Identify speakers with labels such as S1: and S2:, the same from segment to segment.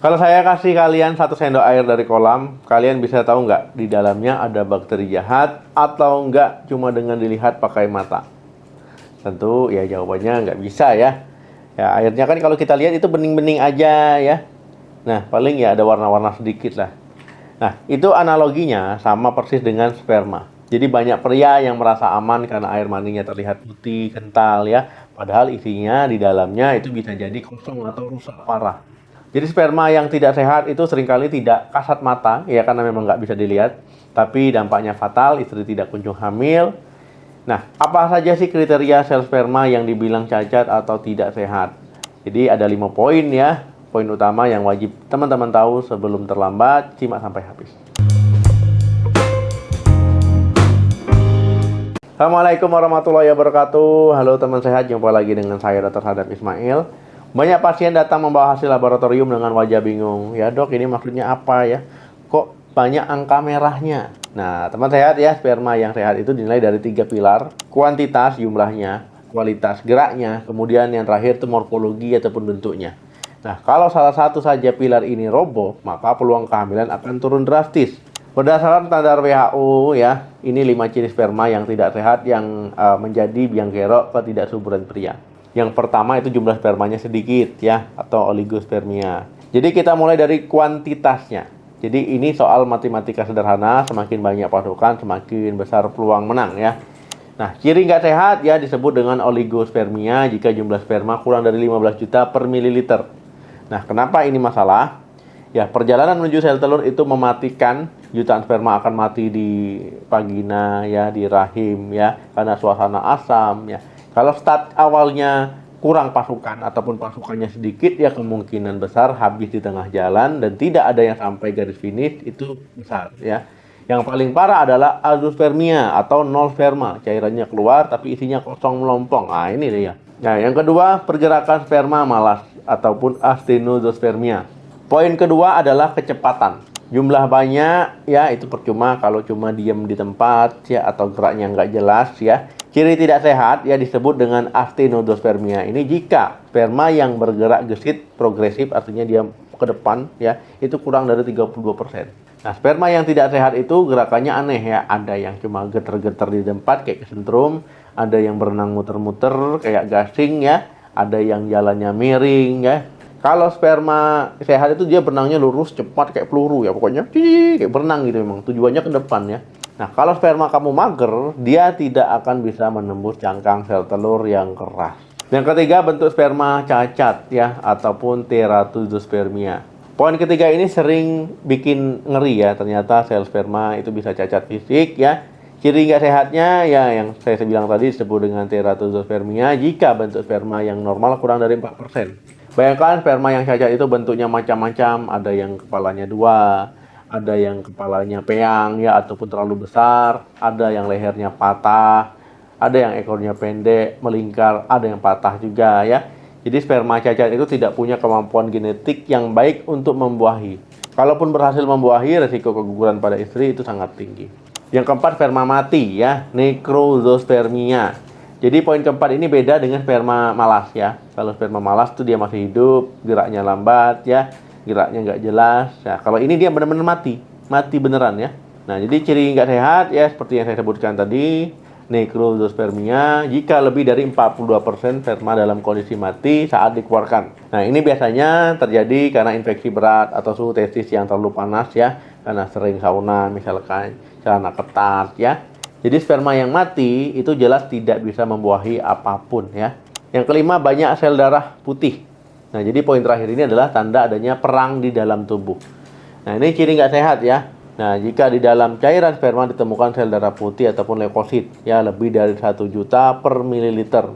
S1: Kalau saya kasih kalian 1 sendok air dari kolam, kalian bisa tahu nggak di dalamnya ada bakteri jahat atau nggak cuma dengan dilihat pakai mata? Tentu ya jawabannya nggak bisa ya. Ya airnya kan kalau kita lihat itu bening-bening aja ya. Nah paling ya ada warna-warna sedikit lah. Nah itu analoginya sama persis dengan sperma. Jadi banyak pria yang merasa aman karena air maninya terlihat putih, kental ya. Padahal isinya di dalamnya itu bisa jadi kosong atau rusak parah. Jadi sperma yang tidak sehat itu seringkali tidak kasat mata, ya karena memang nggak bisa dilihat. Tapi dampaknya fatal, istri tidak kunjung hamil. Nah, apa saja sih kriteria sel sperma yang dibilang cacat atau tidak sehat? Jadi ada 5 poin ya. Poin utama yang wajib teman-teman tahu sebelum terlambat, simak sampai habis. Assalamualaikum warahmatullahi wabarakatuh. Halo teman sehat, jumpa lagi dengan saya Dr. Hadap Ismail. Banyak pasien datang membawa hasil laboratorium dengan wajah bingung. Ya dok, ini maksudnya apa ya? Kok banyak angka merahnya? Nah, teman sehat ya, sperma yang sehat itu dinilai dari 3 pilar. Kuantitas jumlahnya, kualitas geraknya, kemudian yang terakhir itu morfologi ataupun bentuknya. Nah, kalau salah satu saja pilar ini roboh, maka peluang kehamilan akan turun drastis. Berdasarkan standar WHO ya, ini 5 ciri sperma yang tidak sehat yang menjadi biang kerok ketidaksuburan pria. Yang pertama itu jumlah spermanya sedikit ya, atau oligospermia. Jadi kita mulai dari kuantitasnya. Jadi ini soal matematika sederhana, semakin banyak pasukan semakin besar peluang menang ya. Nah, ciri nggak sehat ya disebut dengan oligospermia jika jumlah sperma kurang dari 15 juta per mililiter. Nah, kenapa ini masalah? Ya, perjalanan menuju sel telur itu mematikan. Jutaan sperma akan mati di vagina ya, di rahim ya, karena suasana asam ya. Kalau start awalnya kurang pasukan ataupun pasukannya sedikit ya kemungkinan besar habis di tengah jalan dan tidak ada yang sampai garis finish itu besar ya. Yang paling parah adalah azospermia atau nol sperma, cairannya keluar tapi isinya kosong melompong. Nah, ini dia. Nah, yang kedua pergerakan sperma malas ataupun astenospermia. Poin kedua adalah kecepatan. Jumlah banyak ya itu percuma kalau cuma diam di tempat ya atau geraknya nggak jelas ya. Ciri tidak sehat ya disebut dengan astenospermia. Ini jika sperma yang bergerak gesit progresif artinya dia ke depan ya itu kurang dari 32%. Nah, sperma yang tidak sehat itu gerakannya aneh ya. Ada yang cuma geter-geter di tempat kayak kesentrum, ada yang berenang muter-muter kayak gasing ya, ada yang jalannya miring ya. Kalau sperma sehat itu dia berenangnya lurus, cepat kayak peluru ya. Pokoknya kayak berenang gitu memang. Tujuannya ke depan ya. Nah, kalau sperma kamu mager, dia tidak akan bisa menembus cangkang sel telur yang keras. Yang ketiga, bentuk sperma cacat ya, ataupun teratozospermia. Poin ketiga ini sering bikin ngeri ya. Ternyata sel sperma itu bisa cacat fisik ya. Ciri nggak sehatnya ya yang saya bilang tadi disebut dengan teratozospermia jika bentuk sperma yang normal kurang dari 4%. Bayangkan sperma yang cacat itu bentuknya macam-macam, ada yang kepalanya 2, ada yang kepalanya peang ya ataupun terlalu besar, ada yang lehernya patah, ada yang ekornya pendek, melingkar, ada yang patah juga ya. Jadi sperma cacat itu tidak punya kemampuan genetik yang baik untuk membuahi. Kalaupun berhasil membuahi, resiko keguguran pada istri itu sangat tinggi. Yang keempat, sperma mati ya, necrospermia. Jadi poin keempat ini beda dengan sperma malas ya. Kalau sperma malas tuh dia masih hidup, geraknya lambat ya, geraknya nggak jelas. Nah, kalau ini dia benar-benar mati beneran ya. Nah, jadi ciri nggak sehat ya seperti yang saya sebutkan tadi, necrospermia jika lebih dari 42% sperma dalam kondisi mati saat dikeluarkan. Nah, ini biasanya terjadi karena infeksi berat atau suhu testis yang terlalu panas ya, karena sering sauna misalkan, celana ketat ya. Jadi sperma yang mati itu jelas tidak bisa membuahi apapun ya. Yang kelima, banyak sel darah putih. Nah, jadi poin terakhir ini adalah tanda adanya perang di dalam tubuh. Nah, ini ciri nggak sehat ya. Nah, jika di dalam cairan sperma ditemukan sel darah putih ataupun leukosit ya lebih dari 1 juta per mililiter.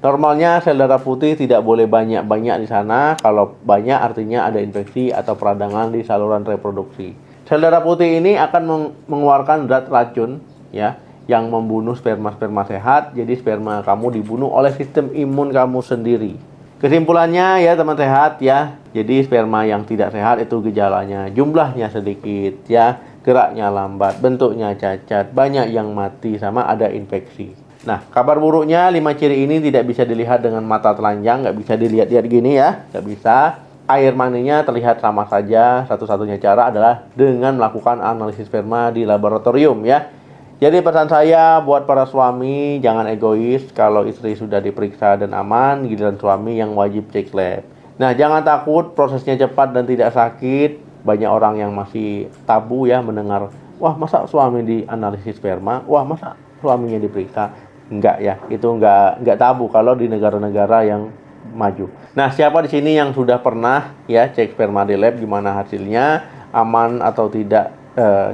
S1: Normalnya sel darah putih tidak boleh banyak-banyak di sana. Kalau banyak artinya ada infeksi atau peradangan di saluran reproduksi. Sel darah putih ini akan mengeluarkan zat racun ya yang membunuh sperma-sperma sehat. Jadi sperma kamu dibunuh oleh sistem imun kamu sendiri. Kesimpulannya ya teman sehat ya. Jadi sperma yang tidak sehat itu gejalanya jumlahnya sedikit ya, geraknya lambat, bentuknya cacat, banyak yang mati sama ada infeksi. Nah, kabar buruknya 5 ciri ini tidak bisa dilihat dengan mata telanjang, nggak bisa dilihat-lihat gini ya, nggak bisa. air maninya terlihat sama saja, satu-satunya cara adalah dengan melakukan analisis sperma di laboratorium ya. Jadi pesan saya buat para suami, jangan egois. Kalau istri sudah diperiksa dan aman, giliran suami yang wajib cek lab. Nah, jangan takut, prosesnya cepat dan tidak sakit. Banyak orang yang masih tabu ya mendengar, wah masa suami dianalisis sperma, wah masa suaminya diperiksa. Enggak ya, itu enggak tabu kalau di negara-negara yang maju. Nah, siapa di sini yang sudah pernah ya cek sperma di lab, gimana hasilnya, aman atau tidak,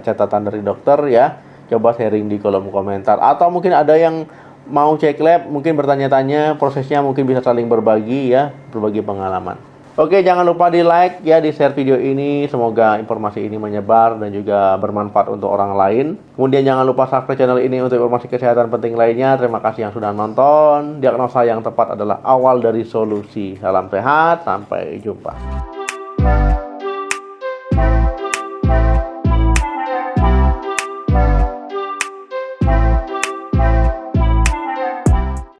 S1: catatan dari dokter ya? Coba sharing di kolom komentar. Atau mungkin ada yang mau cek lab, mungkin bertanya-tanya, prosesnya mungkin bisa saling berbagi ya, berbagi pengalaman. Oke, jangan lupa di like ya, di share video ini. Semoga informasi ini menyebar dan juga bermanfaat untuk orang lain. Kemudian jangan lupa subscribe channel ini untuk informasi kesehatan penting lainnya. Terima kasih yang sudah nonton. Diagnosa yang tepat adalah awal dari solusi. Salam sehat, sampai jumpa.